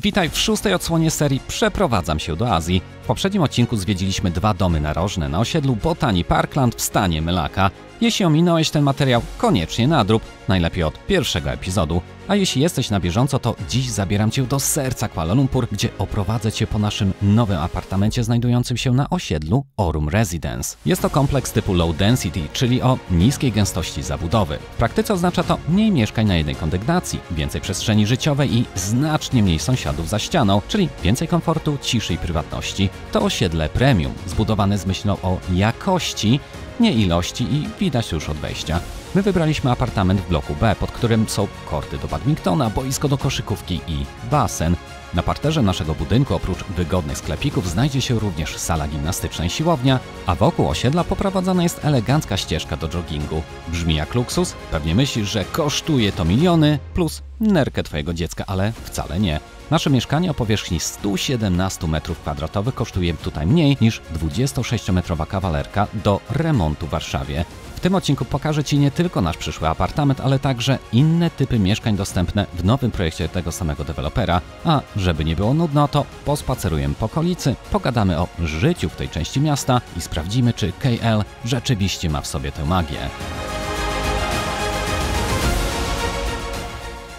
Witaj w 6. odsłonie serii Przeprowadzam się do Azji. W poprzednim odcinku zwiedziliśmy 2 domy narożne na osiedlu Botani Parkland w stanie Melaka. Jeśli ominąłeś ten materiał, koniecznie nadrób, najlepiej od pierwszego epizodu. A jeśli jesteś na bieżąco, to dziś zabieram Cię do serca Kuala Lumpur, gdzie oprowadzę Cię po naszym nowym apartamencie znajdującym się na osiedlu Aurum Residence. Jest to kompleks typu low density, czyli o niskiej gęstości zabudowy. W praktyce oznacza to mniej mieszkań na jednej kondygnacji, więcej przestrzeni życiowej i znacznie mniej sąsiadów za ścianą, czyli więcej komfortu, ciszy i prywatności. To osiedle premium, zbudowane z myślą o jakości, nie ilości i widać już od wejścia. My wybraliśmy apartament w bloku B, pod którym są korty do badmintona, boisko do koszykówki i basen. Na parterze naszego budynku oprócz wygodnych sklepików znajdzie się również sala gimnastyczna i siłownia, a wokół osiedla poprowadzona jest elegancka ścieżka do joggingu. Brzmi jak luksus? Pewnie myślisz, że kosztuje to miliony plus nerkę twojego dziecka, ale wcale nie. Nasze mieszkanie o powierzchni 117 m2 kosztuje tutaj mniej niż 26-metrowa kawalerka do remontu w Warszawie. W tym odcinku pokażę Ci nie tylko nasz przyszły apartament, ale także inne typy mieszkań dostępne w nowym projekcie tego samego dewelopera. A żeby nie było nudno, to pospacerujemy po okolicy, pogadamy o życiu w tej części miasta i sprawdzimy, czy KL rzeczywiście ma w sobie tę magię.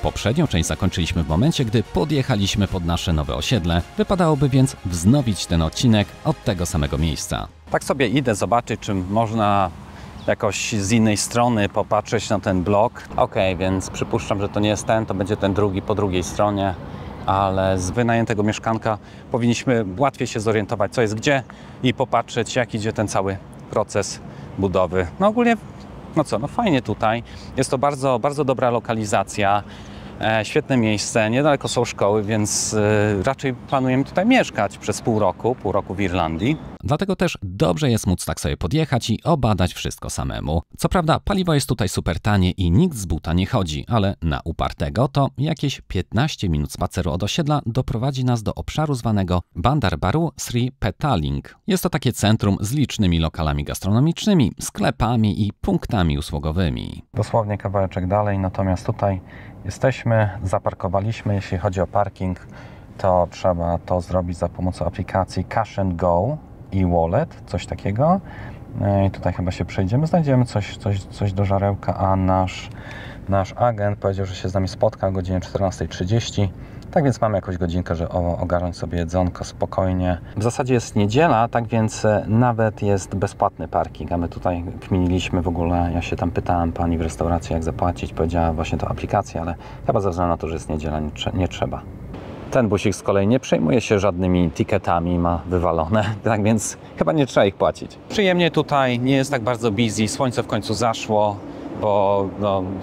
Poprzednią część zakończyliśmy w momencie, gdy podjechaliśmy pod nasze nowe osiedle. Wypadałoby więc wznowić ten odcinek od tego samego miejsca. Tak sobie idę zobaczyć, czy można jakoś z innej strony popatrzeć na ten blok. Więc przypuszczam, że to nie jest ten, to będzie ten drugi po drugiej stronie, ale z wynajętego mieszkanka powinniśmy łatwiej się zorientować, co jest gdzie i popatrzeć, jak idzie ten cały proces budowy. No ogólnie, fajnie tutaj. Jest to bardzo, bardzo dobra lokalizacja, świetne miejsce, niedaleko są szkoły, więc raczej planujemy tutaj mieszkać przez pół roku w Irlandii. Dlatego też dobrze jest móc tak sobie podjechać i obadać wszystko samemu. Co prawda paliwo jest tutaj super tanie i nikt z buta nie chodzi, ale na upartego to jakieś 15 minut spaceru od osiedla doprowadzi nas do obszaru zwanego Bandar Baru Sri Petaling. Jest to takie centrum z licznymi lokalami gastronomicznymi, sklepami i punktami usługowymi. Dosłownie kawałeczek dalej, natomiast tutaj jesteśmy, zaparkowaliśmy. Jeśli chodzi o parking, to trzeba to zrobić za pomocą aplikacji Cash and Go i Wallet, coś takiego. I tutaj chyba się przejdziemy, znajdziemy coś do żarełka, a nasz agent powiedział, że się z nami spotka o godzinie 14:30. Tak więc mamy jakąś godzinkę, żeby ogarnąć sobie jedzonko spokojnie. W zasadzie jest niedziela, tak więc nawet jest bezpłatny parking, a my tutaj kminiliśmy w ogóle. Ja się tam pytałem pani w restauracji, jak zapłacić. Powiedziała właśnie tą aplikację, ale chyba ze względu na to, że jest niedziela, nie trzeba. Ten busik z kolei nie przejmuje się żadnymi tiketami, ma wywalone, tak więc chyba nie trzeba ich płacić. Przyjemnie tutaj, nie jest tak bardzo busy, słońce w końcu zaszło,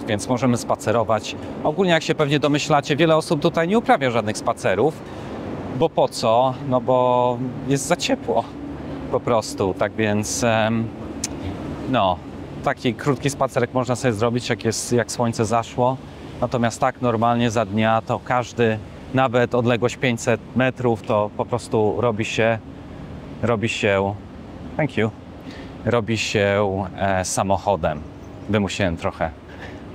więc możemy spacerować. Ogólnie, jak się pewnie domyślacie, wiele osób tutaj nie uprawia żadnych spacerów, bo po co? No bo jest za ciepło po prostu, tak więc taki krótki spacerek można sobie zrobić, jak słońce zaszło. Natomiast tak normalnie za dnia to każdy, nawet odległość 500 metrów, to po prostu robi się samochodem. Wymusiłem trochę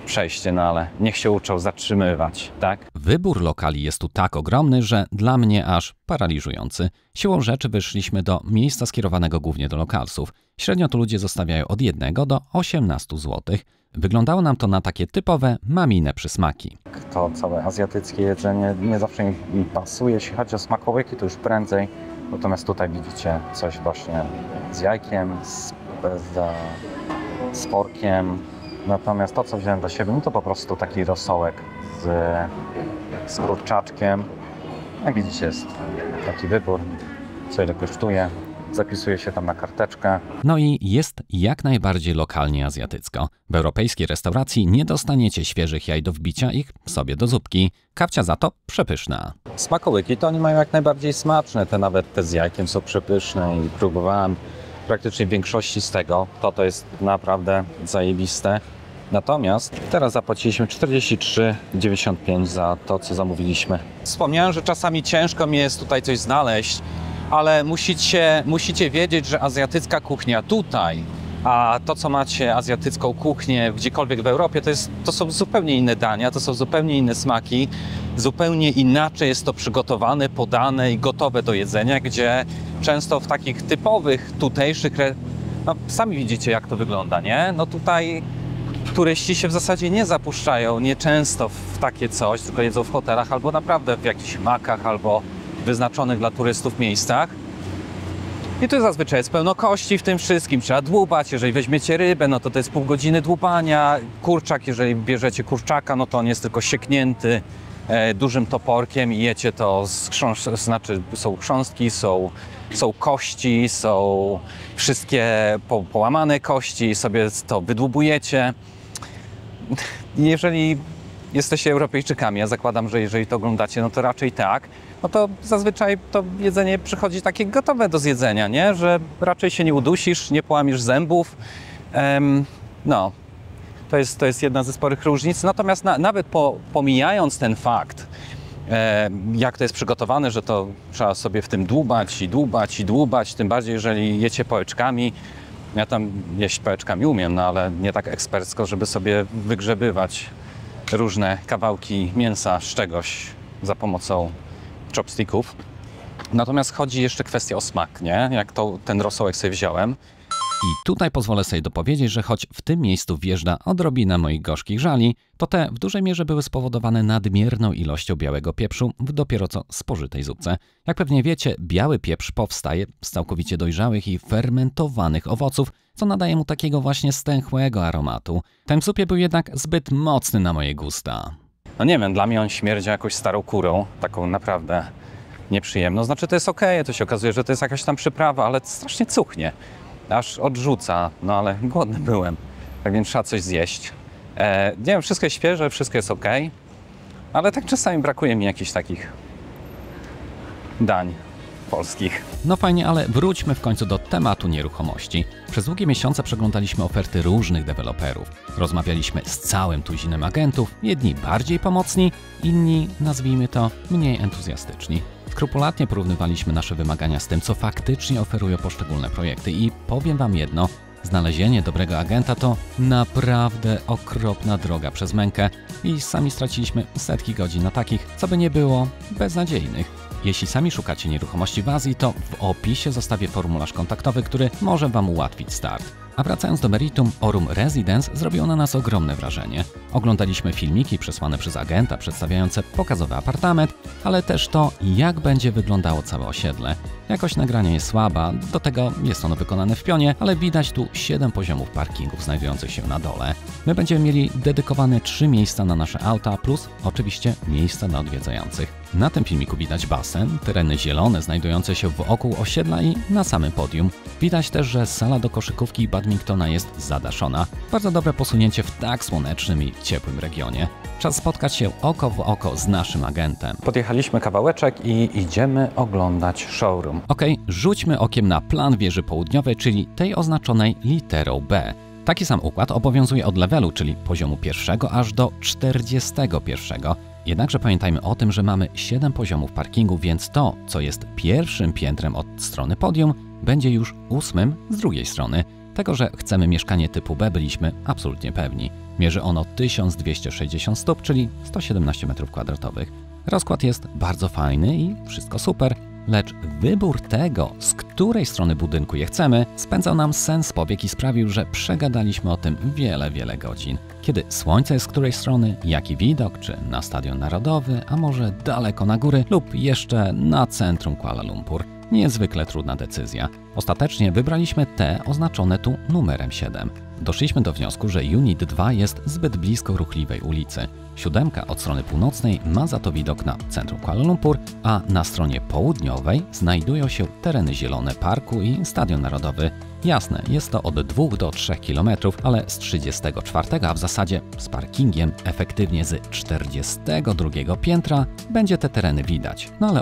przejście, ale niech się uczą zatrzymywać, tak? Wybór lokali jest tu tak ogromny, że dla mnie aż paraliżujący. Siłą rzeczy wyszliśmy do miejsca skierowanego głównie do lokalsów. Średnio tu ludzie zostawiają od 1 do 18 zł. Wyglądało nam to na takie typowe mamine przysmaki. To całe azjatyckie jedzenie nie zawsze mi pasuje. Jeśli chodzi o smakołyki, to już prędzej. Natomiast tutaj widzicie coś właśnie z jajkiem, z porkiem. Natomiast to, co wziąłem do siebie, to po prostu taki rosołek z kurczaczkiem. Jak widzicie, jest taki wybór, co ile kosztuje. Zapisuje się tam na karteczkę. No i jest jak najbardziej lokalnie azjatycko. W europejskiej restauracji nie dostaniecie świeżych jaj do wbicia ich sobie do zupki. Kawcia za to przepyszna. Smakołyki to oni mają jak najbardziej smaczne. Nawet te z jajkiem są przepyszne i próbowałem praktycznie większości z tego. To jest naprawdę zajebiste. Natomiast teraz zapłaciliśmy 43,95 za to, co zamówiliśmy. Wspomniałem, że czasami ciężko mi jest tutaj coś znaleźć, ale musicie wiedzieć, że azjatycka kuchnia tutaj A to, co macie, azjatycką kuchnię, gdziekolwiek w Europie, to są zupełnie inne dania, to są zupełnie inne smaki, zupełnie inaczej jest to przygotowane, podane i gotowe do jedzenia, gdzie często w takich typowych, tutejszych, no sami widzicie, jak to wygląda, nie? No tutaj turyści się w zasadzie nie zapuszczają, nieczęsto w takie coś, tylko jedzą w hotelach albo naprawdę w jakichś makach, albo wyznaczonych dla turystów miejscach. I tu zazwyczaj jest pełno kości w tym wszystkim, trzeba dłubać, jeżeli weźmiecie rybę, no to jest pół godziny dłubania, kurczak, jeżeli bierzecie kurczaka, no to on jest tylko sieknięty dużym toporkiem i jecie to znaczy są chrząstki, są kości, są wszystkie połamane kości, sobie to wydłubujecie. Jeżeli jesteście Europejczykami, ja zakładam, że jeżeli to oglądacie, no to raczej tak, no to zazwyczaj to jedzenie przychodzi takie gotowe do zjedzenia, nie? Że raczej się nie udusisz, nie połamiesz zębów. No, to jest jedna ze sporych różnic. Natomiast nawet pomijając ten fakt, jak to jest przygotowane, że to trzeba sobie w tym dłubać i dłubać i dłubać, tym bardziej jeżeli jecie pałeczkami. Ja tam jeść pałeczkami umiem, no ale nie tak ekspercko, żeby sobie wygrzebywać różne kawałki mięsa z czegoś za pomocą chopsticków. Natomiast chodzi jeszcze kwestia o smak, nie? Jak ten rosołek sobie wziąłem. I tutaj pozwolę sobie dopowiedzieć, że choć w tym miejscu wjeżdża odrobina moich gorzkich żali, to te w dużej mierze były spowodowane nadmierną ilością białego pieprzu w dopiero co spożytej zupce. Jak pewnie wiecie, biały pieprz powstaje z całkowicie dojrzałych i fermentowanych owoców, co nadaje mu takiego właśnie stęchłego aromatu. Ten w zupie był jednak zbyt mocny na moje gusta. No nie wiem, dla mnie on śmierdzi jakąś starą kurą, taką naprawdę nieprzyjemną. Znaczy to jest okej, to się okazuje, że to jest jakaś tam przyprawa, ale strasznie cuchnie. Aż odrzuca, no ale głodny byłem, tak więc trzeba coś zjeść. Nie wiem, wszystko jest świeże, wszystko jest ok, ale tak czasami brakuje mi jakichś takich dań polskich. No fajnie, ale wróćmy w końcu do tematu nieruchomości. Przez długie miesiące przeglądaliśmy oferty różnych deweloperów. Rozmawialiśmy z całym tuzinem agentów, jedni bardziej pomocni, inni, nazwijmy to, mniej entuzjastyczni. Skrupulatnie porównywaliśmy nasze wymagania z tym, co faktycznie oferują poszczególne projekty i powiem Wam jedno, znalezienie dobrego agenta to naprawdę okropna droga przez mękę i sami straciliśmy setki godzin na takich, co by nie było, beznadziejnych. Jeśli sami szukacie nieruchomości w Azji, to w opisie zostawię formularz kontaktowy, który może Wam ułatwić start. A wracając do meritum, Aurum Residence zrobiło na nas ogromne wrażenie. Oglądaliśmy filmiki przesłane przez agenta przedstawiające pokazowy apartament, ale też to, jak będzie wyglądało całe osiedle. Jakość nagrania jest słaba, do tego jest ono wykonane w pionie, ale widać tu 7 poziomów parkingów znajdujących się na dole. My będziemy mieli dedykowane 3 miejsca na nasze auta, plus oczywiście miejsca dla odwiedzających. Na tym filmiku widać basen, tereny zielone znajdujące się wokół osiedla i na samym podium. Widać też, że sala do koszykówki i badmintona jest zadaszona. Bardzo dobre posunięcie w tak słonecznym i ciepłym regionie. Czas spotkać się oko w oko z naszym agentem. Podjechaliśmy kawałeczek i idziemy oglądać showroom. Rzućmy okiem na plan wieży południowej, czyli tej oznaczonej literą B. Taki sam układ obowiązuje od levelu, czyli poziomu 1 aż do 41. Jednakże pamiętajmy o tym, że mamy 7 poziomów parkingu, więc to, co jest pierwszym piętrem od strony podium, będzie już 8 z drugiej strony. Tego, że chcemy mieszkanie typu B, byliśmy absolutnie pewni. Mierzy ono 1260 stóp, czyli 117 m². Rozkład jest bardzo fajny i wszystko super, lecz wybór tego, z której strony budynku je chcemy, spędzał nam sen z powiek i sprawił, że przegadaliśmy o tym wiele godzin. Kiedy słońce jest z której strony, jaki widok, czy na Stadion Narodowy, a może daleko na góry lub jeszcze na centrum Kuala Lumpur. Niezwykle trudna decyzja. Ostatecznie wybraliśmy te oznaczone tu numerem 7. Doszliśmy do wniosku, że Unit 2 jest zbyt blisko ruchliwej ulicy. 7 od strony północnej ma za to widok na centrum Kuala Lumpur, a na stronie południowej znajdują się tereny zielone parku i Stadion Narodowy. Jasne, jest to od 2 do 3 km, ale z 34, a w zasadzie z parkingiem efektywnie z 42 piętra będzie te tereny widać. No ale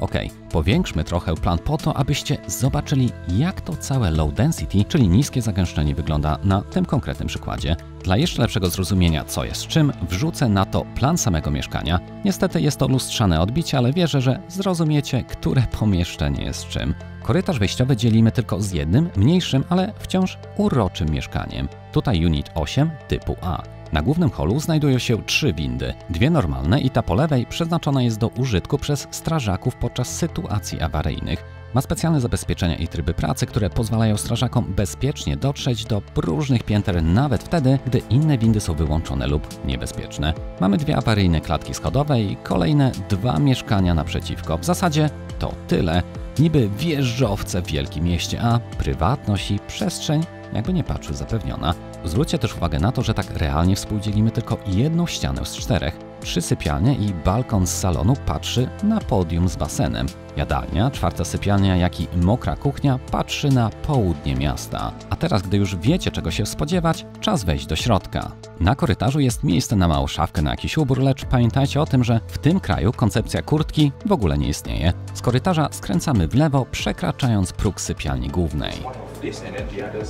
powiększmy trochę plan po to, abyście zobaczyli, jak to całe low density, czyli niskie zagęszczenie, wygląda na tym konkretnym przykładzie. Dla jeszcze lepszego zrozumienia, co jest czym, wrzucę na to plan samego mieszkania. Niestety jest to lustrzane odbicie, ale wierzę, że zrozumiecie, które pomieszczenie jest czym. Korytarz wejściowy dzielimy tylko z jednym, mniejszym, ale ale wciąż uroczym mieszkaniem. Tutaj unit 8 typu A. Na głównym holu znajdują się 3 windy, 2 normalne i ta po lewej przeznaczona jest do użytku przez strażaków podczas sytuacji awaryjnych. Ma specjalne zabezpieczenia i tryby pracy, które pozwalają strażakom bezpiecznie dotrzeć do różnych pięter nawet wtedy, gdy inne windy są wyłączone lub niebezpieczne. Mamy 2 awaryjne klatki schodowe i kolejne 2 mieszkania naprzeciwko. W zasadzie to tyle. Niby wieżowce w wielkim mieście, a prywatność i przestrzeń, jakby nie patrzył, zapewniona. Zwróćcie też uwagę na to, że tak realnie współdzielimy tylko jedną ścianę z 4. 3 sypialnie i balkon z salonu patrzy na podium z basenem. Jadalnia, 4. sypialnia, jak i mokra kuchnia patrzy na południe miasta. A teraz, gdy już wiecie, czego się spodziewać, czas wejść do środka. Na korytarzu jest miejsce na małą szafkę na jakiś ubór, lecz pamiętajcie o tym, że w tym kraju koncepcja kurtki w ogóle nie istnieje. Z korytarza skręcamy w lewo, przekraczając próg sypialni głównej.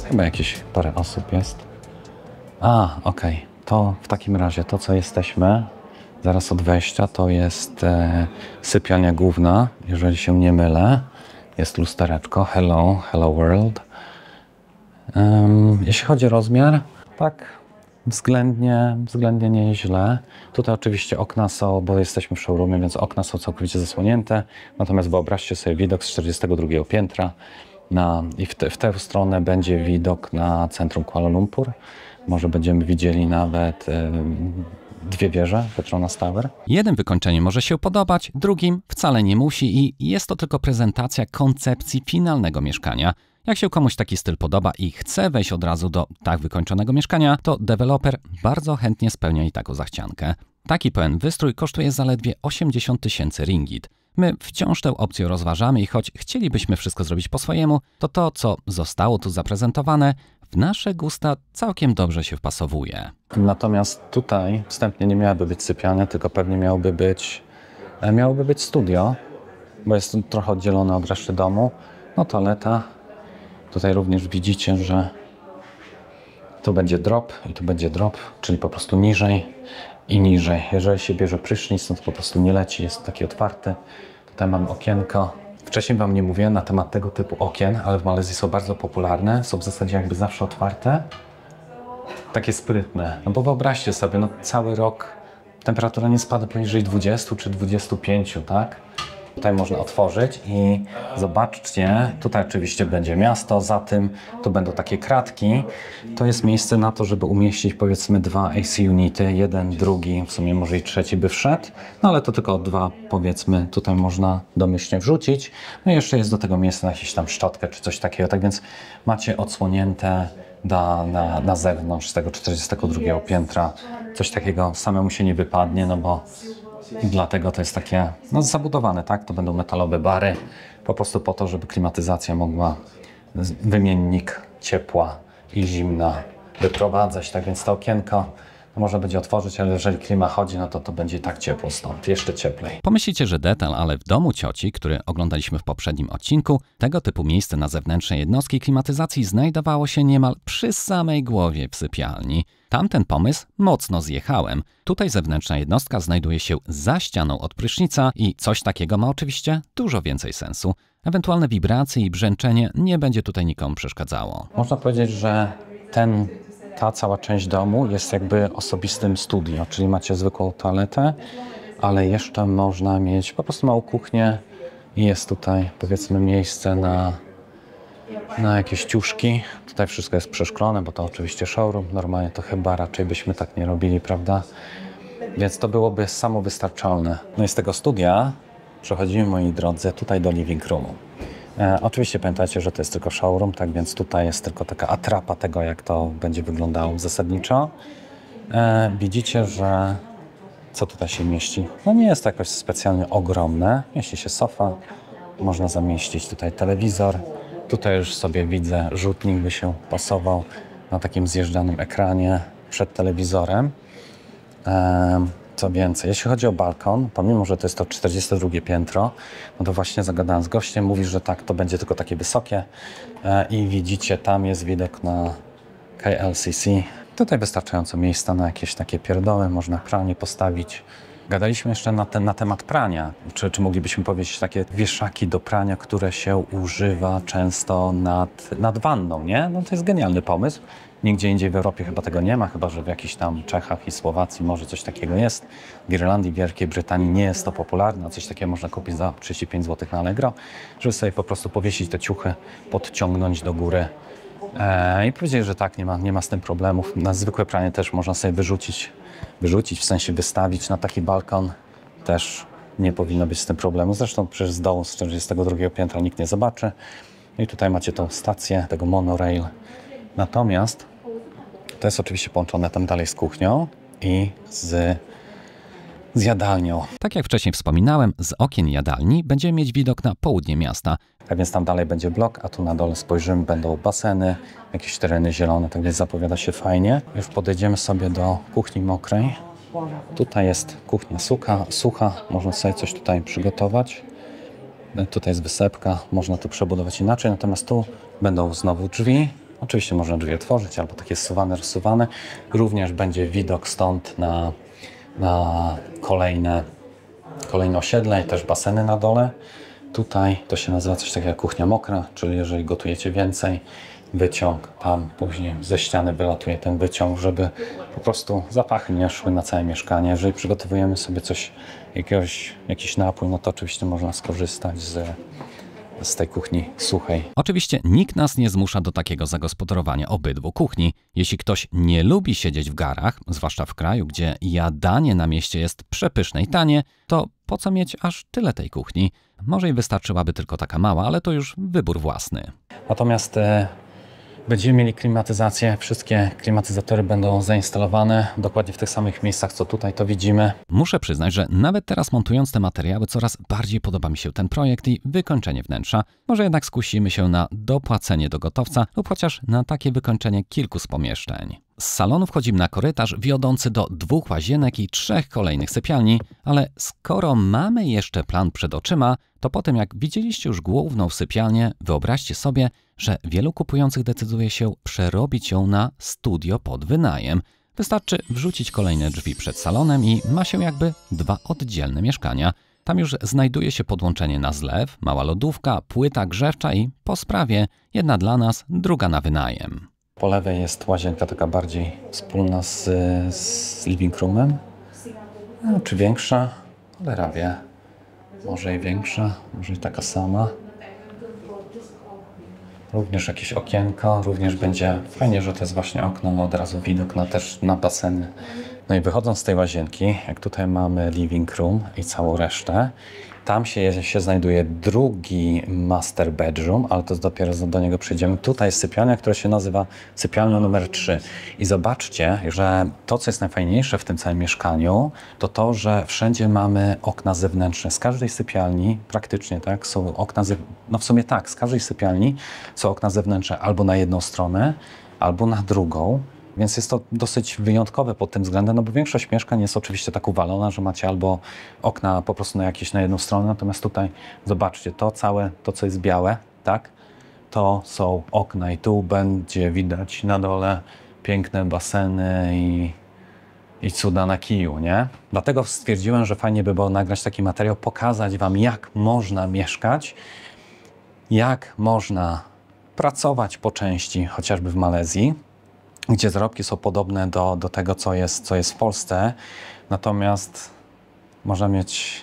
Chyba jakieś parę osób jest. Okej. To w takim razie to, co jesteśmy zaraz od wejścia, to jest sypialnia główna, jeżeli się nie mylę. Jest lustereczko. Hello world. Jeśli chodzi o rozmiar, tak względnie nieźle. Tutaj oczywiście okna są, bo jesteśmy w showroomie, więc okna są całkowicie zasłonięte. Natomiast wyobraźcie sobie widok z 42 piętra i w tę stronę będzie widok na centrum Kuala Lumpur. Może będziemy widzieli nawet 2 wieże Petronas Tower. Jednym wykończeniem może się podobać, drugim wcale nie musi i jest to tylko prezentacja koncepcji finalnego mieszkania. Jak się komuś taki styl podoba i chce wejść od razu do tak wykończonego mieszkania, to deweloper bardzo chętnie spełnia i taką zachciankę. Taki pełen wystrój kosztuje zaledwie 80 000 ringgit. My wciąż tę opcję rozważamy i choć chcielibyśmy wszystko zrobić po swojemu, to co zostało tu zaprezentowane, w nasze gusta całkiem dobrze się wpasowuje. Natomiast tutaj wstępnie nie miałaby być sypialnia, tylko pewnie miałoby być studio, bo jest trochę oddzielone od reszty domu. No toaleta. Tutaj również widzicie, że tu będzie drop i tu będzie drop, czyli po prostu niżej i niżej. Jeżeli się bierze prysznic, no to po prostu nie leci, jest taki otwarty. Tutaj mamy okienko. Wcześniej Wam nie mówiłem na temat tego typu okien, ale w Malezji są bardzo popularne. Są w zasadzie jakby zawsze otwarte. Takie sprytne. No bo wyobraźcie sobie, no cały rok temperatura nie spada poniżej 20 czy 25, tak? Tutaj można otworzyć i zobaczcie, tutaj oczywiście będzie miasto, za tym tu będą takie kratki. To jest miejsce na to, żeby umieścić powiedzmy 2 AC unity, jeden, drugi, w sumie może i trzeci by wszedł, no ale to tylko 2 powiedzmy tutaj można domyślnie wrzucić. No i jeszcze jest do tego miejsce na jakąś tam szczotkę czy coś takiego, tak więc macie odsłonięte na zewnątrz z tego 42 piętra. Coś takiego samemu się nie wypadnie, no bo i dlatego to jest takie zabudowane, tak? To będą metalowe bary, po prostu po to, żeby klimatyzacja mogła wymiennik ciepła i zimna wyprowadzać, tak więc to okienko można będzie otworzyć, ale jeżeli klima chodzi, no to będzie tak ciepło stąd, jeszcze cieplej. Pomyślicie, że detal, ale w domu cioci, który oglądaliśmy w poprzednim odcinku, tego typu miejsce na zewnętrznej jednostki klimatyzacji znajdowało się niemal przy samej głowie w sypialni. Tamten pomysł mocno zjechałem. Tutaj zewnętrzna jednostka znajduje się za ścianą od prysznica i coś takiego ma oczywiście dużo więcej sensu. Ewentualne wibracje i brzęczenie nie będzie tutaj nikomu przeszkadzało. Można powiedzieć, że ta cała część domu jest jakby osobistym studio, czyli macie zwykłą toaletę, ale jeszcze można mieć po prostu małą kuchnię i jest tutaj powiedzmy miejsce na jakieś ciuszki. Tutaj wszystko jest przeszklone, bo to oczywiście showroom. Normalnie to chyba raczej byśmy tak nie robili, prawda? Więc to byłoby samowystarczalne. No i z tego studia przechodzimy, moi drodzy, tutaj do living roomu. Oczywiście pamiętajcie, że to jest tylko showroom, tak więc tutaj jest tylko taka atrapa tego, jak to będzie wyglądało zasadniczo. Widzicie, że co tutaj się mieści? No nie jest to jakoś specjalnie ogromne. Mieści się sofa, można zamieścić tutaj telewizor. Tutaj już sobie widzę, rzutnik by się pasował na takim zjeżdżanym ekranie przed telewizorem. Co więcej, jeśli chodzi o balkon, pomimo że to jest to 42 piętro, no to właśnie zagadałem z gościem, mówi, że tak, to będzie tylko takie wysokie i widzicie, tam jest widok na KLCC. Tutaj wystarczająco miejsca na jakieś takie pierdoły, można pralnię postawić, Gadaliśmy jeszcze na temat prania. Czy moglibyśmy powiedzieć takie wieszaki do prania, które się używa często nad wanną, nie? No to jest genialny pomysł. Nigdzie indziej w Europie chyba tego nie ma, chyba że w jakichś tam Czechach i Słowacji może coś takiego jest. W Irlandii, Wielkiej Brytanii nie jest to popularne. Coś takiego można kupić za 35 zł na Allegro, żeby sobie po prostu powiesić te ciuchy, podciągnąć do góry. I powiedzieli, że tak, nie ma z tym problemów. Na zwykłe pranie też można sobie wyrzucić, w sensie wystawić na taki balkon. Też nie powinno być z tym problemu. Zresztą przecież z dołu z 42 piętra nikt nie zobaczy. I tutaj macie tą stację tego monorail. Natomiast to jest oczywiście połączone tam dalej z kuchnią i z jadalnią. Tak jak wcześniej wspominałem, z okien jadalni będziemy mieć widok na południe miasta. Tak więc tam dalej będzie blok, a tu na dole spojrzymy, będą baseny, jakieś tereny zielone, tak więc zapowiada się fajnie. Już podejdziemy sobie do kuchni mokrej. Tutaj jest kuchnia sucha, można sobie coś tutaj przygotować. Tutaj jest wysepka, można to przebudować inaczej, natomiast tu będą znowu drzwi. Oczywiście można drzwi otworzyć albo takie zsuwane, rozsuwane. Również będzie widok stąd na kolejne osiedle i też baseny na dole. Tutaj to się nazywa coś takiego jak kuchnia mokra, czyli jeżeli gotujecie więcej, wyciąg, tam później ze ściany wylatuje ten wyciąg, żeby po prostu zapachy nie szły na całe mieszkanie. Jeżeli przygotowujemy sobie coś, jakiś napój, no to oczywiście można skorzystać z tej kuchni suchej. Oczywiście nikt nas nie zmusza do takiego zagospodarowania obydwu kuchni. Jeśli ktoś nie lubi siedzieć w garach, zwłaszcza w kraju, gdzie jadanie na mieście jest przepyszne i tanie, to po co mieć aż tyle tej kuchni? Może i wystarczyłaby tylko taka mała, ale to już wybór własny. Natomiast będziemy mieli klimatyzację, wszystkie klimatyzatory będą zainstalowane dokładnie w tych samych miejscach, co tutaj to widzimy. Muszę przyznać, że nawet teraz montując te materiały coraz bardziej podoba mi się ten projekt i wykończenie wnętrza. Może jednak skusimy się na dopłacenie do gotowca lub chociaż na takie wykończenie kilku z pomieszczeń. Z salonu wchodzimy na korytarz wiodący do 2 łazienek i 3 kolejnych sypialni, ale skoro mamy jeszcze plan przed oczyma, to po tym jak widzieliście już główną sypialnię, wyobraźcie sobie, że wielu kupujących decyduje się przerobić ją na studio pod wynajem. Wystarczy wrzucić kolejne drzwi przed salonem i ma się jakby 2 oddzielne mieszkania. Tam już znajduje się podłączenie na zlew, mała lodówka, płyta grzewcza i po sprawie jedna dla nas, druga na wynajem. Po lewej jest łazienka taka bardziej wspólna z living roomem. No, czy większa? Cholera wie. Może i większa, może i taka sama. Również jakieś okienko, również będzie fajnie, że to jest właśnie okno, od razu widok też na baseny. No i wychodząc z tej łazienki, jak tutaj mamy living room i całą resztę, tam się znajduje drugi master bedroom, ale to dopiero do niego przejdziemy. Tutaj jest sypialnia, która się nazywa sypialnia numer 3. I zobaczcie, że to, co jest najfajniejsze w tym całym mieszkaniu, to to, że wszędzie mamy okna zewnętrzne. Z każdej sypialni praktycznie tak, są okna no w sumie tak, z każdej sypialni są okna zewnętrzne albo na jedną stronę, albo na drugą. Więc jest to dosyć wyjątkowe pod tym względem, no bo większość mieszkań jest oczywiście tak uwalona, że macie albo okna po prostu na jedną stronę, natomiast tutaj zobaczcie, to co jest białe, tak, to są okna i tu będzie widać na dole piękne baseny i cuda na kiju, nie? Dlatego stwierdziłem, że fajnie by było nagrać taki materiał, pokazać Wam, jak można mieszkać, jak można pracować po części, chociażby w Malezji, gdzie zarobki są podobne do tego, co jest w Polsce. Natomiast można mieć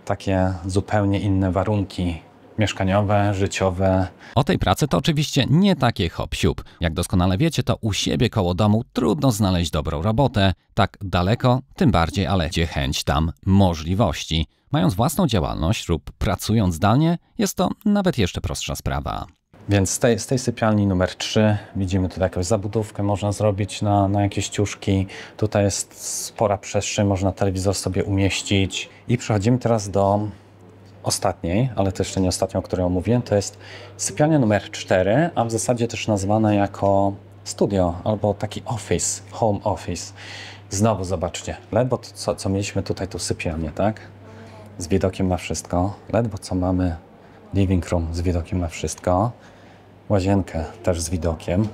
takie zupełnie inne warunki mieszkaniowe, życiowe. O tej pracy to oczywiście nie takie hop-siup. Jak doskonale wiecie, to u siebie koło domu trudno znaleźć dobrą robotę. Tak daleko, tym bardziej, ale gdzie chęć, tam możliwości. Mając własną działalność lub pracując zdalnie, jest to nawet jeszcze prostsza sprawa. Więc z tej sypialni numer 3 widzimy tutaj jakąś zabudówkę, można zrobić na jakieś ciuszki. Tutaj jest spora przestrzeń, można telewizor sobie umieścić. I przechodzimy teraz do ostatniej, ale to jeszcze nie ostatnią, o której omówiłem. To jest sypialnia numer 4, a w zasadzie też nazywana jako studio albo taki office, home office. Znowu zobaczcie, ledwo co mieliśmy tutaj, tu sypialnię, tak? Z widokiem na wszystko. Ledwo co mamy living room z widokiem na wszystko. Łazienkę też z widokiem.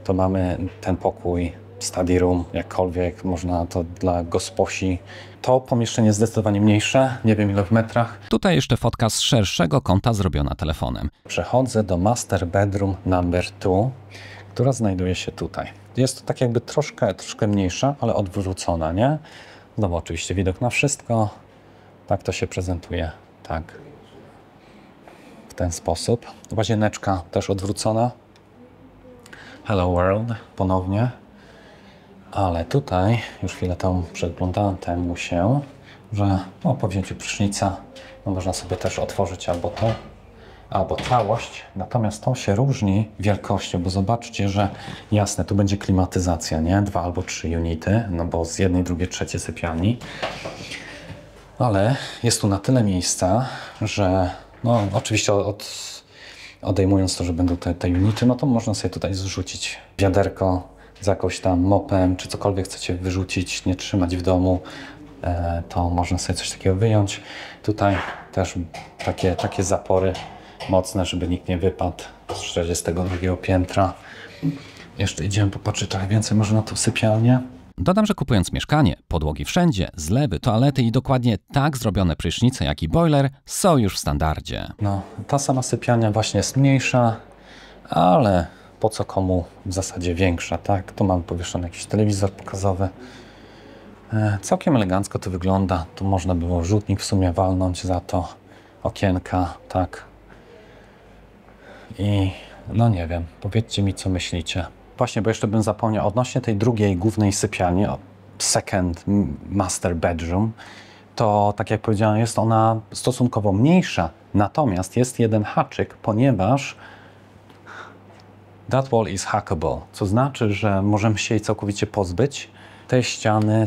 To mamy ten pokój study room, jakkolwiek, można to dla gosposi. To pomieszczenie jest zdecydowanie mniejsze, nie wiem ile w metrach. Tutaj jeszcze fotka z szerszego kąta zrobiona telefonem. Przechodzę do master bedroom number 2, która znajduje się tutaj. Jest to tak jakby troszkę mniejsza, ale odwrócona, nie? Znowu oczywiście widok na wszystko. Tak to się prezentuje, tak. W ten sposób. Łazieneczka też odwrócona. Hello world, ponownie. Ale tutaj, już chwilę temu przeglądałem temu się, że po wzięciu prysznica można sobie też otworzyć albo to, albo całość. Natomiast to się różni wielkością, bo zobaczcie, że jasne, tu będzie klimatyzacja, nie? 2 albo 3 unity, no bo z jednej, drugiej, trzeciej sypialni. Ale jest tu na tyle miejsca, że no oczywiście odejmując to, że będą te unity, no to można sobie tutaj zrzucić wiaderko z jakąś tam mopem, czy cokolwiek chcecie wyrzucić, nie trzymać w domu, to można sobie coś takiego wyjąć. Tutaj też takie zapory mocne, żeby nikt nie wypadł z 42 piętra. Jeszcze idziemy popatrzeć trochę więcej może na tą sypialnię. Dodam, że kupując mieszkanie, podłogi wszędzie, zlewy, toalety i dokładnie tak zrobione prysznice, jak i boiler są już w standardzie. No, ta sama sypialnia właśnie jest mniejsza, ale po co komu w zasadzie większa, tak? Tu mamy powieszony jakiś telewizor pokazowy. Całkiem elegancko to wygląda. Tu można było rzutnik w sumie walnąć za to. Okienka, tak. I no nie wiem, powiedzcie mi, co myślicie. Właśnie, bo jeszcze bym zapomniał odnośnie tej drugiej głównej sypialni, second master bedroom, to tak jak powiedziałem, jest ona stosunkowo mniejsza. Natomiast jest jeden haczyk, ponieważ that wall is hackable, co znaczy, że możemy się jej całkowicie pozbyć. Tej ściany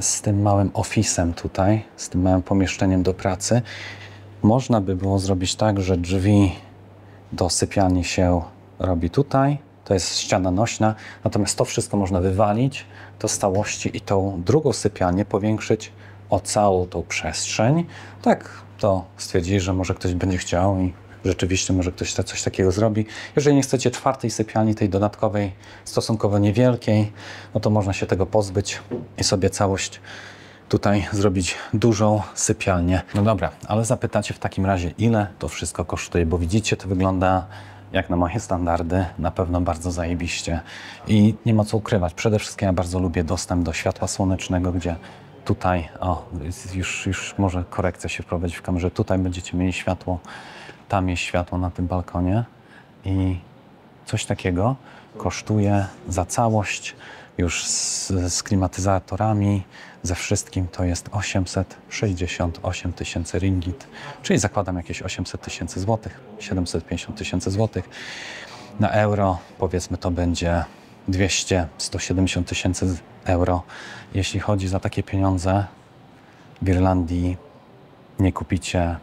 z tym małym office'em tutaj, z tym małym pomieszczeniem do pracy, można by było zrobić tak, że drzwi do sypialni się robi tutaj. To jest ściana nośna, natomiast to wszystko można wywalić do całości i tą drugą sypialnię powiększyć o całą tą przestrzeń. Tak to stwierdzili, że może ktoś będzie chciał i rzeczywiście może ktoś coś takiego zrobi. Jeżeli nie chcecie czwartej sypialni, tej dodatkowej, stosunkowo niewielkiej, no to można się tego pozbyć i sobie całość tutaj zrobić dużą sypialnię. No dobra, ale zapytacie w takim razie, ile to wszystko kosztuje, bo widzicie, to wygląda jak na moje standardy, na pewno bardzo zajebiście i nie ma co ukrywać. Przede wszystkim ja bardzo lubię dostęp do światła słonecznego, gdzie tutaj, już może korekcja się wprowadzi w kamerze, tutaj będziecie mieli światło, tam jest światło na tym balkonie i coś takiego kosztuje za całość, już z klimatyzatorami, ze wszystkim to jest 868 tysięcy ringgit, czyli zakładam jakieś 800 tysięcy złotych, 750 tysięcy złotych. Na euro powiedzmy to będzie 200-170 tysięcy euro. Jeśli chodzi za takie pieniądze w Irlandii nie kupicie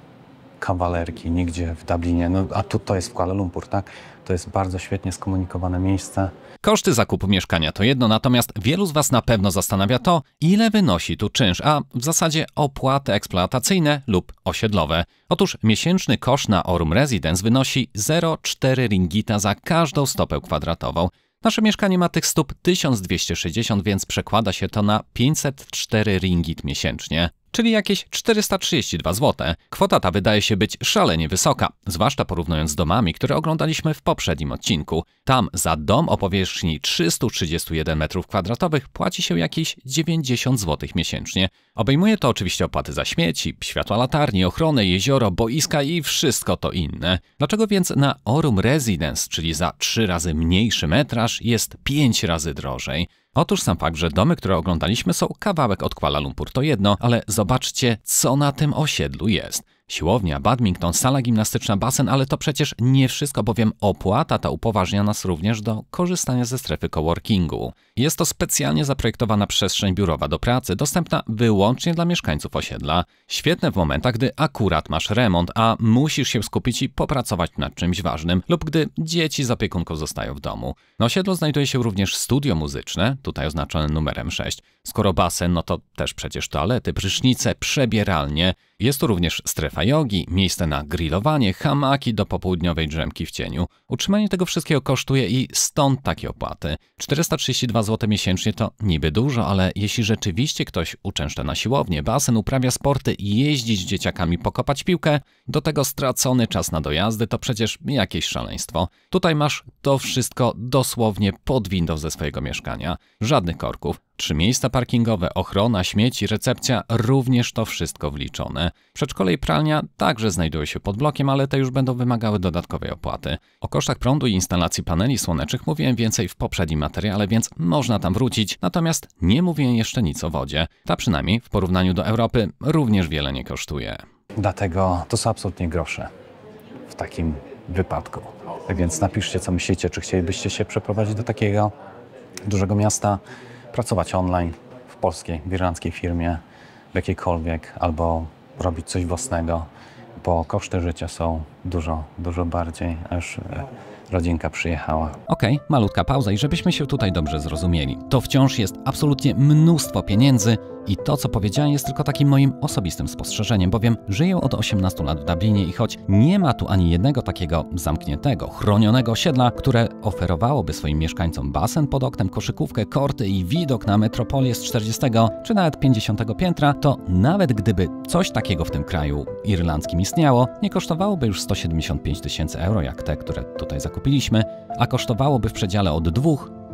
kawalerki nigdzie w Dublinie, no a tu to jest w Kuala Lumpur, tak? To jest bardzo świetnie skomunikowane miejsce. Koszty zakupu mieszkania to jedno, natomiast wielu z Was na pewno zastanawia to, ile wynosi tu czynsz, a w zasadzie opłaty eksploatacyjne lub osiedlowe. Otóż miesięczny koszt na Aurum Residence wynosi 0,4 ringgita za każdą stopę kwadratową. Nasze mieszkanie ma tych stóp 1260, więc przekłada się to na 504 ringgit miesięcznie, czyli jakieś 432 zł. Kwota ta wydaje się być szalenie wysoka, zwłaszcza porównując z domami, które oglądaliśmy w poprzednim odcinku. Tam za dom o powierzchni 331 m2 płaci się jakieś 90 zł miesięcznie. Obejmuje to oczywiście opłaty za śmieci, światła latarni, ochronę, jezioro, boiska i wszystko to inne. Dlaczego więc na Aurum Residence, czyli za 3 razy mniejszy metraż, jest 5 razy drożej? Otóż sam fakt, że domy, które oglądaliśmy, są kawałek od Kuala Lumpur, to jedno, ale zobaczcie, co na tym osiedlu jest. Siłownia, badminton, sala gimnastyczna, basen, ale to przecież nie wszystko, bowiem opłata ta upoważnia nas również do korzystania ze strefy coworkingu. Jest to specjalnie zaprojektowana przestrzeń biurowa do pracy, dostępna wyłącznie dla mieszkańców osiedla. Świetne w momentach, gdy akurat masz remont, a musisz się skupić i popracować nad czymś ważnym, lub gdy dzieci z opiekunką zostają w domu. Na osiedlu znajduje się również studio muzyczne, tutaj oznaczone numerem 6. Skoro basen, no to też przecież toalety, prysznice, przebieralnie. Jest tu również strefa jogi, miejsce na grillowanie, hamaki do popołudniowej drzemki w cieniu. Utrzymanie tego wszystkiego kosztuje i stąd takie opłaty. 432 zł miesięcznie to niby dużo, ale jeśli rzeczywiście ktoś uczęszcza na siłownię, basen, uprawia sporty i jeździ z dzieciakami pokopać piłkę, do tego stracony czas na dojazdy to przecież jakieś szaleństwo. Tutaj masz to wszystko dosłownie pod windą ze swojego mieszkania. Żadnych korków. 3 miejsca parkingowe, ochrona, śmieci, recepcja, również to wszystko wliczone. Przedszkole i pralnia także znajdują się pod blokiem, ale te już będą wymagały dodatkowej opłaty. O kosztach prądu i instalacji paneli słonecznych mówiłem więcej w poprzednim materiale, więc można tam wrócić, natomiast nie mówię jeszcze nic o wodzie. Ta przynajmniej w porównaniu do Europy również wiele nie kosztuje. Dlatego to są absolutnie grosze w takim wypadku. Tak więc napiszcie, co myślicie, czy chcielibyście się przeprowadzić do takiego dużego miasta, pracować online w polskiej, w irlandzkiej firmie, w jakiejkolwiek, albo robić coś własnego, bo koszty życia są dużo bardziej, aż rodzinka przyjechała. Okej, malutka pauza i żebyśmy się tutaj dobrze zrozumieli. To wciąż jest absolutnie mnóstwo pieniędzy i to, co powiedziałem, jest tylko takim moim osobistym spostrzeżeniem, bowiem żyję od 18 lat w Dublinie i choć nie ma tu ani jednego takiego zamkniętego, chronionego osiedla, które oferowałoby swoim mieszkańcom basen pod oknem, koszykówkę, korty i widok na metropolię z 40 czy nawet 50 piętra, to nawet gdyby coś takiego w tym kraju irlandzkim istniało, nie kosztowałoby już 175 000 euro jak te, które tutaj zakupiliśmy, a kosztowałoby w przedziale od 2,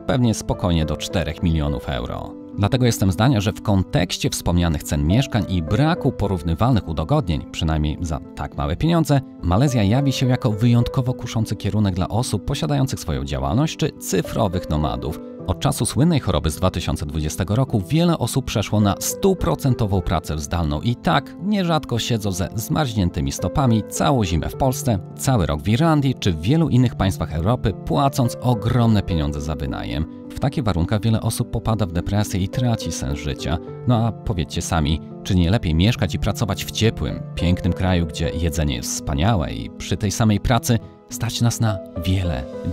pewnie spokojnie do 4 milionów euro. Dlatego jestem zdania, że w kontekście wspomnianych cen mieszkań i braku porównywalnych udogodnień, przynajmniej za tak małe pieniądze, Malezja jawi się jako wyjątkowo kuszący kierunek dla osób posiadających swoją działalność czy cyfrowych nomadów. Od czasu słynnej choroby z 2020 roku wiele osób przeszło na 100% pracę zdalną i tak nierzadko siedzą ze zmarzniętymi stopami całą zimę w Polsce, cały rok w Irlandii czy w wielu innych państwach Europy, płacąc ogromne pieniądze za wynajem. W takich warunkach wiele osób popada w depresję i traci sens życia. No a powiedzcie sami, czy nie lepiej mieszkać i pracować w ciepłym, pięknym kraju, gdzie jedzenie jest wspaniałe i przy tej samej pracy stać nas na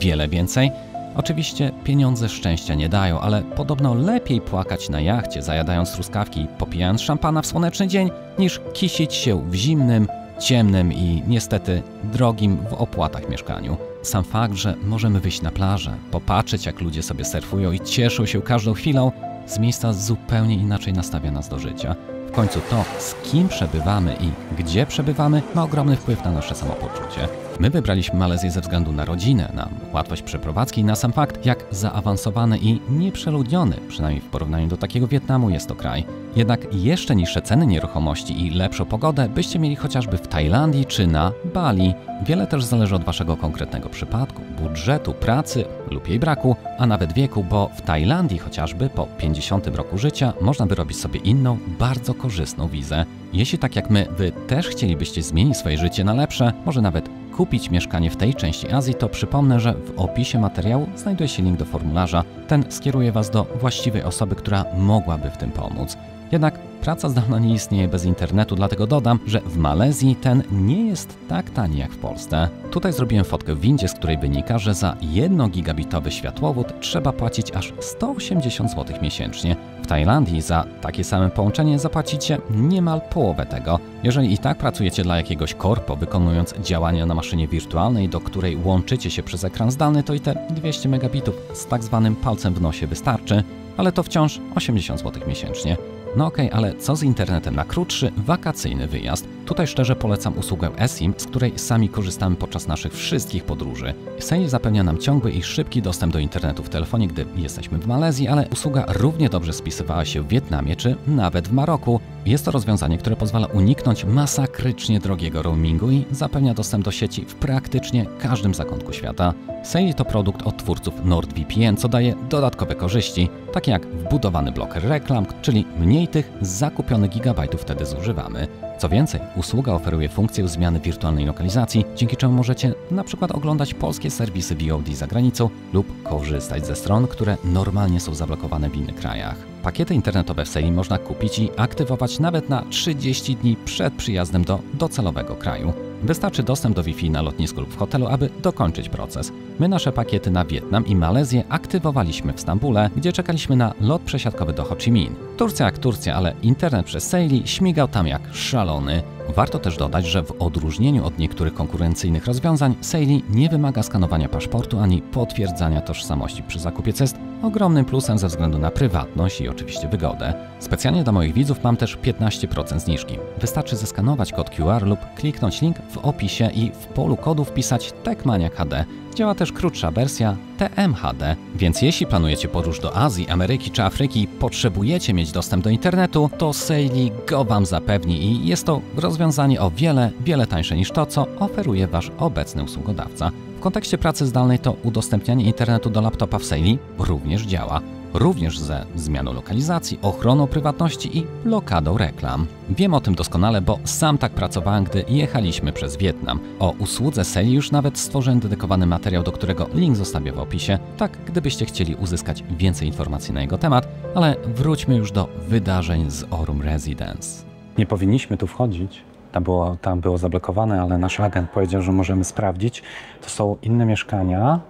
wiele więcej? Oczywiście pieniądze szczęścia nie dają, ale podobno lepiej płakać na jachcie, zajadając truskawki i popijając szampana w słoneczny dzień, niż kisić się w zimnym, ciemnym i niestety drogim w opłatach mieszkaniu. Sam fakt, że możemy wyjść na plażę, popatrzeć jak ludzie sobie surfują i cieszą się każdą chwilą, z miejsca zupełnie inaczej nastawia nas do życia. W końcu to, z kim przebywamy i gdzie przebywamy, ma ogromny wpływ na nasze samopoczucie. My wybraliśmy Malezję ze względu na rodzinę, na łatwość przeprowadzki i na sam fakt, jak zaawansowany i nieprzeludniony, przynajmniej w porównaniu do takiego Wietnamu, jest to kraj. Jednak jeszcze niższe ceny nieruchomości i lepszą pogodę byście mieli chociażby w Tajlandii czy na Bali. Wiele też zależy od waszego konkretnego przypadku, budżetu, pracy lub jej braku, a nawet wieku, bo w Tajlandii chociażby po 50 roku życia można wyrobić sobie inną, bardzo korzystną wizę. Jeśli tak jak my, wy też chcielibyście zmienić swoje życie na lepsze, może nawet kupić mieszkanie w tej części Azji, to przypomnę, że w opisie materiału znajduje się link do formularza. Ten skieruje was do właściwej osoby, która mogłaby w tym pomóc. Jednak praca zdalna nie istnieje bez internetu, dlatego dodam, że w Malezji ten nie jest tak tani jak w Polsce. Tutaj zrobiłem fotkę w windzie, z której wynika, że za 1 gigabitowy światłowód trzeba płacić aż 180 zł miesięcznie. W Tajlandii za takie same połączenie zapłacicie niemal połowę tego. Jeżeli i tak pracujecie dla jakiegoś korpo, wykonując działania na maszynie wirtualnej, do której łączycie się przez ekran zdalny, to i te 200 megabitów z tak zwanym palcem w nosie wystarczy, ale to wciąż 80 zł miesięcznie. No okej, ale co z internetem na krótszy, wakacyjny wyjazd? Tutaj szczerze polecam usługę eSIM, z której sami korzystamy podczas naszych wszystkich podróży. Sail zapewnia nam ciągły i szybki dostęp do internetu w telefonie, gdy jesteśmy w Malezji, ale usługa równie dobrze spisywała się w Wietnamie czy nawet w Maroku. Jest to rozwiązanie, które pozwala uniknąć masakrycznie drogiego roamingu i zapewnia dostęp do sieci w praktycznie każdym zakątku świata. Sail to produkt od twórców NordVPN, co daje dodatkowe korzyści, takie jak wbudowany bloker reklam, czyli mniej tych zakupionych gigabajtów wtedy zużywamy. Co więcej, usługa oferuje funkcję zmiany wirtualnej lokalizacji, dzięki czemu możecie na przykład oglądać polskie serwisy VOD za granicą lub korzystać ze stron, które normalnie są zablokowane w innych krajach. Pakiety internetowe w Sail można kupić i aktywować nawet na 30 dni przed przyjazdem do docelowego kraju. Wystarczy dostęp do Wi-Fi na lotnisku lub w hotelu, aby dokończyć proces. My nasze pakiety na Wietnam i Malezję aktywowaliśmy w Stambule, gdzie czekaliśmy na lot przesiadkowy do Ho Chi Minh. Turcja jak Turcja, ale internet przez Saily śmigał tam jak szalony. Warto też dodać, że w odróżnieniu od niektórych konkurencyjnych rozwiązań, Saily nie wymaga skanowania paszportu ani potwierdzania tożsamości przy zakupie, co jest ogromnym plusem ze względu na prywatność i oczywiście wygodę. Specjalnie dla moich widzów mam też 15% zniżki. Wystarczy zeskanować kod QR lub kliknąć link w opisie i w polu kodu wpisać TechManiac HD. Działa też krótsza wersja TMHD, więc jeśli planujecie podróż do Azji, Ameryki czy Afryki i potrzebujecie mieć dostęp do internetu, to Saily go Wam zapewni i jest to rozwiązanie o wiele tańsze niż to, co oferuje Wasz obecny usługodawca. W kontekście pracy zdalnej to udostępnianie internetu do laptopa w Saily również działa. Również ze zmianą lokalizacji, ochroną prywatności i blokadą reklam. Wiem o tym doskonale, bo sam tak pracowałem, gdy jechaliśmy przez Wietnam. O usłudze Saily już nawet stworzyłem dedykowany materiał, do którego link zostawię w opisie, tak gdybyście chcieli uzyskać więcej informacji na jego temat, ale wróćmy już do wydarzeń z Aurum Residence. Nie powinniśmy tu wchodzić. Tam było zablokowane, ale nasz agent powiedział, że możemy sprawdzić. To są inne mieszkania,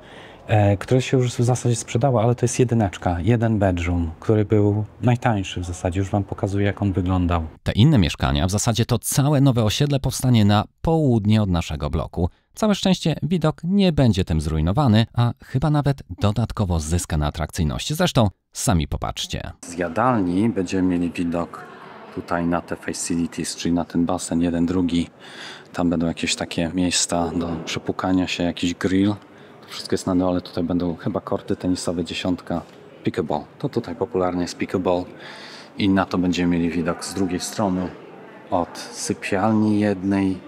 które się już w zasadzie sprzedały, ale to jest jedyneczka, jeden bedroom, który był najtańszy w zasadzie. Już Wam pokazuję, jak on wyglądał. Te inne mieszkania, w zasadzie to całe nowe osiedle powstanie na południe od naszego bloku. Całe szczęście widok nie będzie tym zrujnowany, a chyba nawet dodatkowo zyska na atrakcyjności. Zresztą sami popatrzcie. Z jadalni będziemy mieli widok tutaj na te facilities, czyli na ten basen, jeden, drugi. Tam będą jakieś takie miejsca do przepłukania się, jakiś grill. Wszystko jest na dole, tutaj będą chyba korty tenisowe, dziesiątka, pickleball. To tutaj popularnie jest pickleball i na to będziemy mieli widok z drugiej strony od sypialni jednej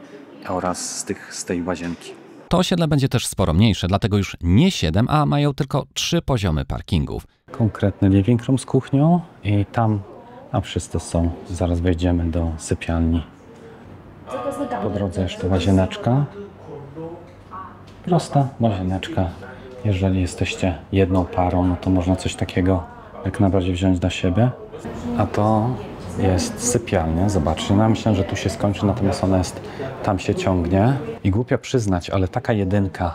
oraz z tej łazienki. To osiedle będzie też sporo mniejsze, dlatego już nie 7, a mają tylko 3 poziomy parkingów. Konkretny living room z kuchnią i tam wszyscy są. Zaraz wejdziemy do sypialni. Po drodze jeszcze łazieneczka. Prosta łazieneczka. Jeżeli jesteście jedną parą, no to można coś takiego jak najbardziej wziąć dla siebie. A to jest sypialnia. Zobaczcie, no myślę, że tu się skończy, natomiast ona jest, tam się ciągnie. I głupio przyznać, ale taka jedynka,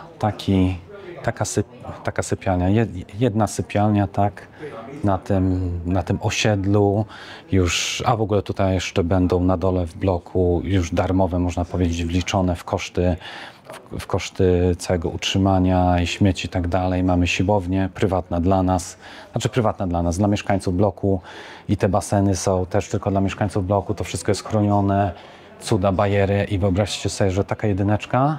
taka sypialnia, jedna sypialnia, tak, na tym osiedlu już, a w ogóle tutaj jeszcze będą na dole w bloku już darmowe, można powiedzieć, wliczone w koszty całego utrzymania i śmieci i tak dalej. Mamy siłownię, prywatna dla nas, dla mieszkańców bloku i te baseny są też tylko dla mieszkańców bloku, to wszystko jest chronione, cuda, bajery i wyobraźcie sobie, że taka jedyneczka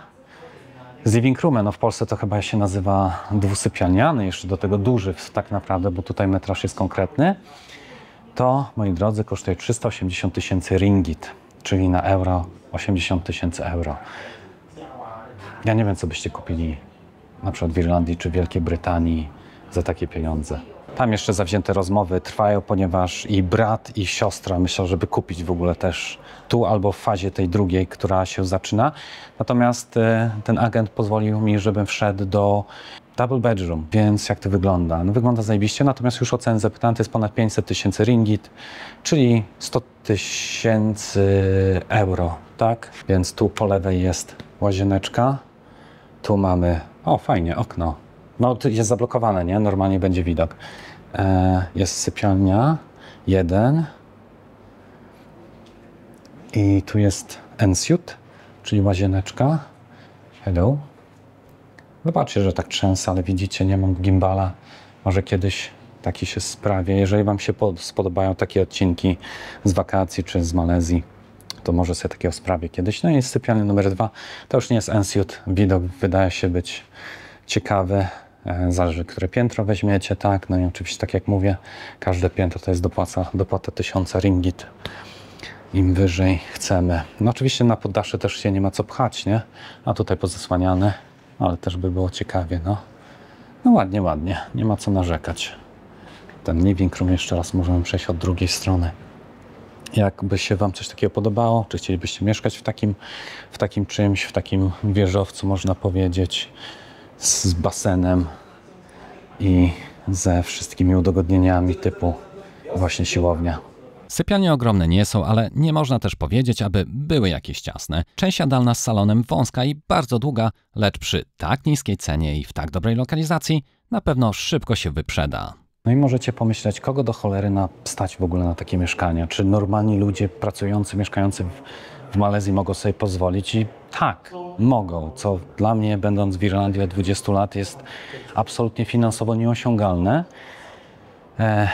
z living roomem, no w Polsce to chyba się nazywa dwusypialniany, jeszcze do tego duży tak naprawdę, bo tutaj metraż jest konkretny, to, moi drodzy, kosztuje 380 000 ringgit, czyli na euro 80 000 euro. Ja nie wiem, co byście kupili na przykład w Irlandii czy Wielkiej Brytanii za takie pieniądze. Tam jeszcze zawzięte rozmowy trwają, ponieważ i brat, i siostra myślą, żeby kupić w ogóle też tu albo w fazie tej drugiej, która się zaczyna. Natomiast ten agent pozwolił mi, żebym wszedł do double bedroom, więc jak to wygląda? No wygląda zajebiście, natomiast już o cenę zapytałem, to jest ponad 500 000 ringgit, czyli 100 000 euro, tak? Więc tu po lewej jest łazieneczka, tu mamy, o fajnie, okno. No jest zablokowane, nie? Normalnie będzie widok. Jest sypialnia, jeden. I tu jest ensuite, czyli łazieneczka. Hello. Zobaczcie, że tak trzęsę, ale widzicie, nie mam gimbala. Może kiedyś taki się sprawię. Jeżeli Wam się spodobają takie odcinki z wakacji czy z Malezji, to może sobie takiego sprawię kiedyś. No i jest sypialnia numer 2. To już nie jest ensuite. Widok wydaje się być ciekawy. Zależy, które piętro weźmiecie, tak. No i oczywiście, tak jak mówię, każde piętro to jest dopłata 1000 ringgit. Im wyżej chcemy. No oczywiście na poddasze też się nie ma co pchać, nie? A tutaj pozasłaniane, ale też by było ciekawie, no. No ładnie, ładnie. Nie ma co narzekać. Ten living room jeszcze raz możemy przejść od drugiej strony. Jakby się Wam coś takiego podobało, czy chcielibyście mieszkać w takim czymś, w takim wieżowcu, można powiedzieć, z basenem i ze wszystkimi udogodnieniami typu właśnie siłownia. Sypialnie ogromne nie są, ale nie można też powiedzieć, aby były jakieś ciasne. Część jadalna z salonem wąska i bardzo długa, lecz przy tak niskiej cenie i w tak dobrej lokalizacji na pewno szybko się wyprzeda. No i możecie pomyśleć, kogo do cholery stać w ogóle na takie mieszkania? Czy normalni ludzie pracujący, mieszkający w Malezji mogą sobie pozwolić? I tak, mogą, co dla mnie, będąc w Irlandii od 20 lat, jest absolutnie finansowo nieosiągalne.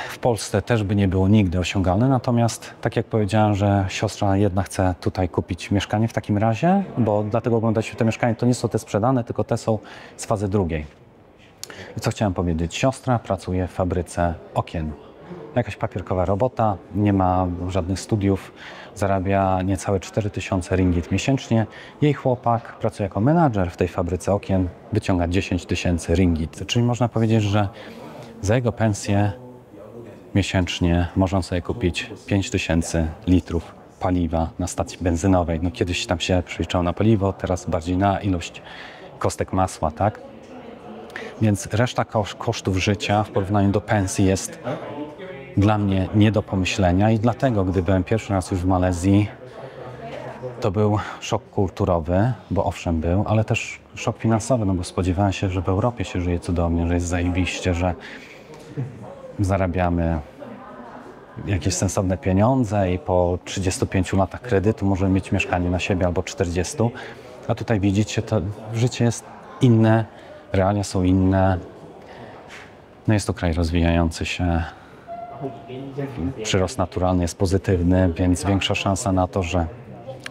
W Polsce też by nie było nigdy osiągalne, natomiast tak jak powiedziałem, że siostra jedna chce tutaj kupić mieszkanie w takim razie, bo dlatego oglądacie te mieszkania, to nie są te sprzedane, tylko te są z fazy drugiej. I co chciałem powiedzieć? Siostra pracuje w fabryce okien. Jakaś papierkowa robota, nie ma żadnych studiów, zarabia niecałe 4000 ringgit miesięcznie. Jej chłopak pracuje jako menadżer w tej fabryce okien, wyciąga 10 000 ringgit. Czyli można powiedzieć, że za jego pensję miesięcznie można sobie kupić 5000 litrów paliwa na stacji benzynowej. No kiedyś tam się przeliczał na paliwo, teraz bardziej na ilość kostek masła, tak? Więc reszta kosztów życia w porównaniu do pensji jest dla mnie nie do pomyślenia i dlatego, gdy byłem pierwszy raz już w Malezji, to był szok kulturowy, bo owszem był, ale też szok finansowy, no bo spodziewałem się, że w Europie się żyje cudownie, że jest zajebiście, że zarabiamy jakieś sensowne pieniądze i po 35 latach kredytu możemy mieć mieszkanie na siebie albo 40. A tutaj widzicie, to życie jest inne, realia są inne. No jest to kraj rozwijający się. Przyrost naturalny jest pozytywny, więc większa szansa na to, że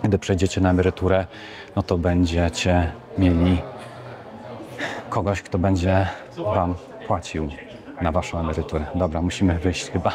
gdy przejdziecie na emeryturę, no to będziecie mieli kogoś, kto będzie wam płacił na waszą emeryturę. Dobra, musimy wyjść chyba.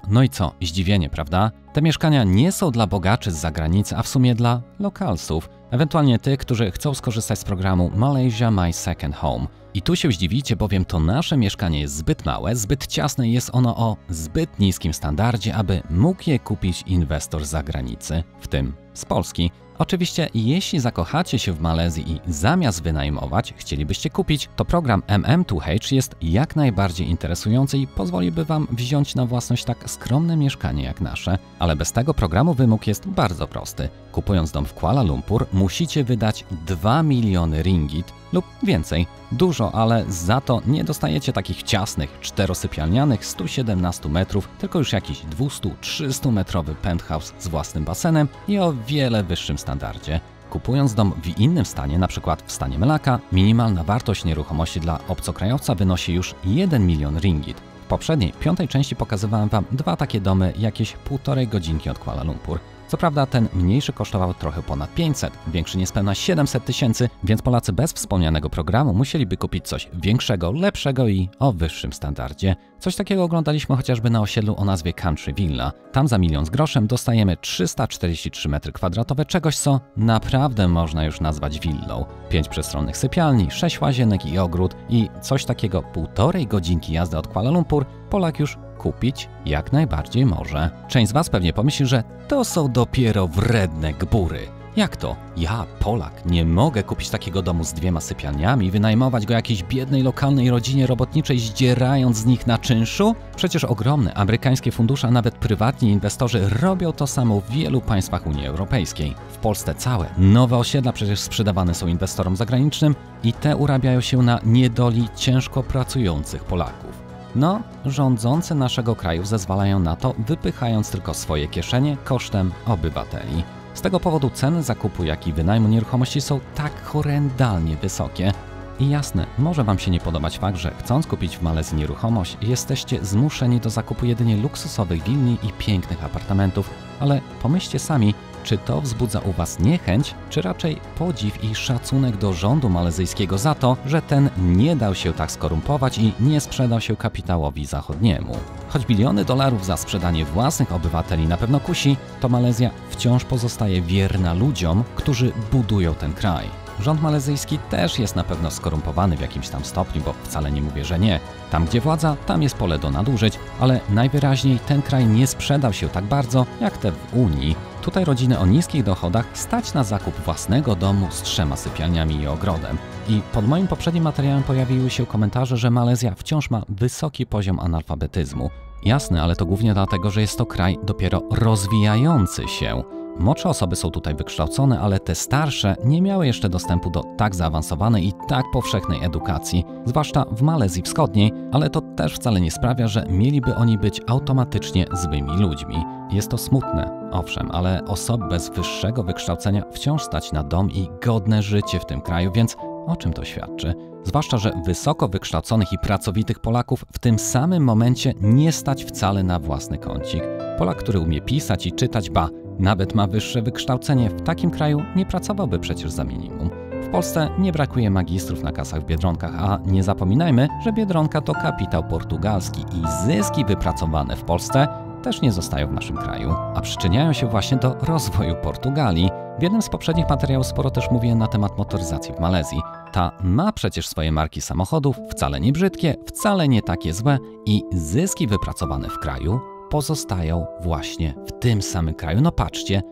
No i co? Zdziwienie, prawda? Te mieszkania nie są dla bogaczy z zagranicy, a w sumie dla lokalsów. Ewentualnie tych, którzy chcą skorzystać z programu Malaysia My Second Home. I tu się zdziwicie, bowiem to nasze mieszkanie jest zbyt małe, zbyt ciasne i jest ono o zbyt niskim standardzie, aby mógł je kupić inwestor z zagranicy, w tym z Polski. Oczywiście, jeśli zakochacie się w Malezji i zamiast wynajmować chcielibyście kupić, to program MM2H jest jak najbardziej interesujący i pozwoliłby Wam wziąć na własność tak skromne mieszkanie jak nasze. Ale bez tego programu wymóg jest bardzo prosty. Kupując dom w Kuala Lumpur, musicie wydać 2 miliony ringgit lub więcej. Dużo, ale za to nie dostajecie takich ciasnych, 4-sypialnianych, 117 metrów, tylko już jakiś 200-300 metrowy penthouse z własnym basenem i o wiele wyższym standardzie. Kupując dom w innym stanie, np. w stanie Melaka, minimalna wartość nieruchomości dla obcokrajowca wynosi już 1 milion ringgit. W poprzedniej, 5. części pokazywałem Wam 2 takie domy jakieś 1,5 godzinki od Kuala Lumpur. Co prawda ten mniejszy kosztował trochę ponad 500, większy niespełna 700 000, więc Polacy bez wspomnianego programu musieliby kupić coś większego, lepszego i o wyższym standardzie. Coś takiego oglądaliśmy chociażby na osiedlu o nazwie Country Villa. Tam za 1 000 000 z groszem dostajemy 343 m2 czegoś, co naprawdę można już nazwać willą. 5 przestronnych sypialni, 6 łazienek i ogród i coś takiego 1,5 godzinki jazdy od Kuala Lumpur Polak już kupić jak najbardziej może. Część z Was pewnie pomyśli, że to są dopiero wredne gbóry. Jak to? Ja, Polak, nie mogę kupić takiego domu z 2 sypialniami i wynajmować go jakiejś biednej lokalnej rodzinie robotniczej, zdzierając z nich na czynszu? Przecież ogromne amerykańskie fundusze, a nawet prywatni inwestorzy robią to samo w wielu państwach Unii Europejskiej. W Polsce całe nowe osiedla przecież sprzedawane są inwestorom zagranicznym i te urabiają się na niedoli ciężko pracujących Polaków. No, rządzący naszego kraju zezwalają na to, wypychając tylko swoje kieszenie kosztem obywateli. Z tego powodu ceny zakupu, jak i wynajmu nieruchomości są tak horrendalnie wysokie. I jasne, może Wam się nie podobać fakt, że chcąc kupić w Malezji nieruchomość, jesteście zmuszeni do zakupu jedynie luksusowych willi i pięknych apartamentów, ale pomyślcie sami, czy to wzbudza u Was niechęć, czy raczej podziw i szacunek do rządu malezyjskiego za to, że ten nie dał się tak skorumpować i nie sprzedał się kapitałowi zachodniemu. Choć biliony dolarów za sprzedanie własnych obywateli na pewno kusi, to Malezja wciąż pozostaje wierna ludziom, którzy budują ten kraj. Rząd malezyjski też jest na pewno skorumpowany w jakimś tam stopniu, bo wcale nie mówię, że nie. Tam gdzie władza, tam jest pole do nadużyć, ale najwyraźniej ten kraj nie sprzedał się tak bardzo jak te w Unii. Tutaj rodziny o niskich dochodach stać na zakup własnego domu z 3 sypialniami i ogrodem. I pod moim poprzednim materiałem pojawiły się komentarze, że Malezja wciąż ma wysoki poziom analfabetyzmu. Jasne, ale to głównie dlatego, że jest to kraj dopiero rozwijający się. Młodsze osoby są tutaj wykształcone, ale te starsze nie miały jeszcze dostępu do tak zaawansowanej i tak powszechnej edukacji, zwłaszcza w Malezji Wschodniej, ale to też wcale nie sprawia, że mieliby oni być automatycznie złymi ludźmi. Jest to smutne, owszem, ale osoby bez wyższego wykształcenia wciąż stać na dom i godne życie w tym kraju, więc o czym to świadczy? Zwłaszcza, że wysoko wykształconych i pracowitych Polaków w tym samym momencie nie stać wcale na własny kącik. Polak, który umie pisać i czytać, nawet ma wyższe wykształcenie, w takim kraju nie pracowałby przecież za minimum. W Polsce nie brakuje magistrów na kasach w Biedronkach, a nie zapominajmy, że Biedronka to kapitał portugalski i zyski wypracowane w Polsce też nie zostają w naszym kraju, a przyczyniają się właśnie do rozwoju Portugalii. W jednym z poprzednich materiałów sporo też mówiłem na temat motoryzacji w Malezji. Ta ma przecież swoje marki samochodów, wcale nie brzydkie, wcale nie takie złe i zyski wypracowane w kraju pozostają właśnie w tym samym kraju. No patrzcie,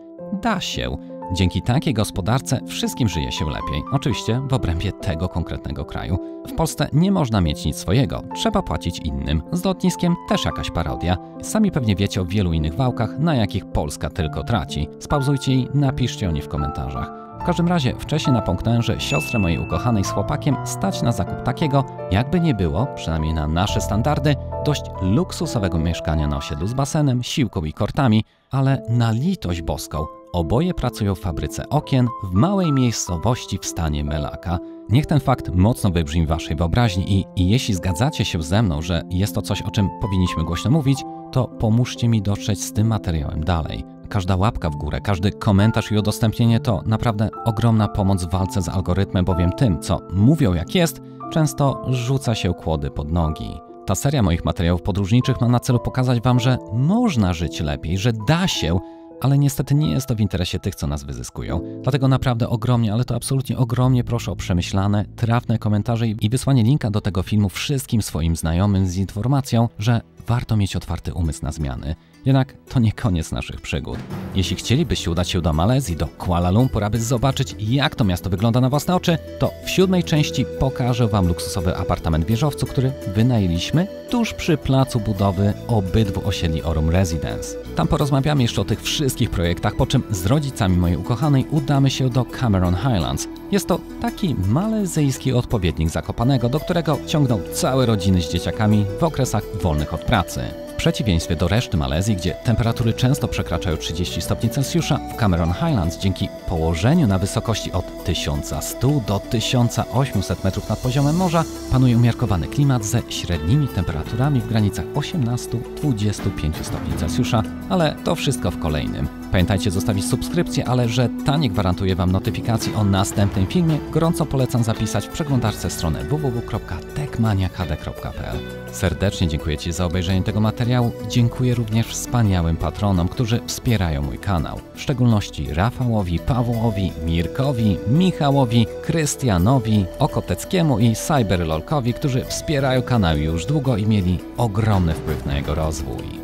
da się. Dzięki takiej gospodarce wszystkim żyje się lepiej. Oczywiście w obrębie tego konkretnego kraju. W Polsce nie można mieć nic swojego, trzeba płacić innym. Z lotniskiem też jakaś parodia. Sami pewnie wiecie o wielu innych wałkach, na jakich Polska tylko traci. Spauzujcie i napiszcie o nich w komentarzach. W każdym razie wcześniej napomknąłem, że siostrę mojej ukochanej z chłopakiem stać na zakup takiego, jakby nie było, przynajmniej na nasze standardy, dość luksusowego mieszkania na osiedlu z basenem, siłką i kortami, ale na litość boską. Oboje pracują w fabryce okien w małej miejscowości w stanie Melaka. Niech ten fakt mocno wybrzmi w waszej wyobraźni i jeśli zgadzacie się ze mną, że jest to coś, o czym powinniśmy głośno mówić, to pomóżcie mi dotrzeć z tym materiałem dalej. Każda łapka w górę, każdy komentarz i udostępnienie to naprawdę ogromna pomoc w walce z algorytmem, bowiem tym, co mówią jak jest, często rzuca się kłody pod nogi. Ta seria moich materiałów podróżniczych ma na celu pokazać wam, że można żyć lepiej, że da się, ale niestety nie jest to w interesie tych, co nas wyzyskują. Dlatego naprawdę ogromnie, ale to absolutnie ogromnie proszę o przemyślane, trafne komentarze i wysłanie linka do tego filmu wszystkim swoim znajomym z informacją, że warto mieć otwarty umysł na zmiany. Jednak to nie koniec naszych przygód. Jeśli chcielibyście udać się do Malezji, do Kuala Lumpur, aby zobaczyć, jak to miasto wygląda na własne oczy, to w 7. części pokażę wam luksusowy apartament w wieżowcu, który wynajęliśmy tuż przy placu budowy obydwu osiedli Aurum Residence. Tam porozmawiamy jeszcze o tych wszystkich projektach, po czym z rodzicami mojej ukochanej udamy się do Cameron Highlands. Jest to taki malezyjski odpowiednik Zakopanego, do którego ciągną całe rodziny z dzieciakami w okresach wolnych od pracy. W przeciwieństwie do reszty Malezji, gdzie temperatury często przekraczają 30 stopni Celsjusza, w Cameron Highlands dzięki położeniu na wysokości od 1100 do 1800 metrów nad poziomem morza panuje umiarkowany klimat ze średnimi temperaturami w granicach 18-25 stopni Celsjusza, ale to wszystko w kolejnym. Pamiętajcie zostawić subskrypcję, ale że ta nie gwarantuje wam notyfikacji o następnym filmie, gorąco polecam zapisać w przeglądarce stronę www.techmaniachd.pl. Serdecznie dziękuję ci za obejrzenie tego materiału. Dziękuję również wspaniałym patronom, którzy wspierają mój kanał. W szczególności Rafałowi, Pawłowi, Mirkowi, Michałowi, Krystianowi, Okoteckiemu i Cyberlolkowi, którzy wspierają kanał już długo i mieli ogromny wpływ na jego rozwój.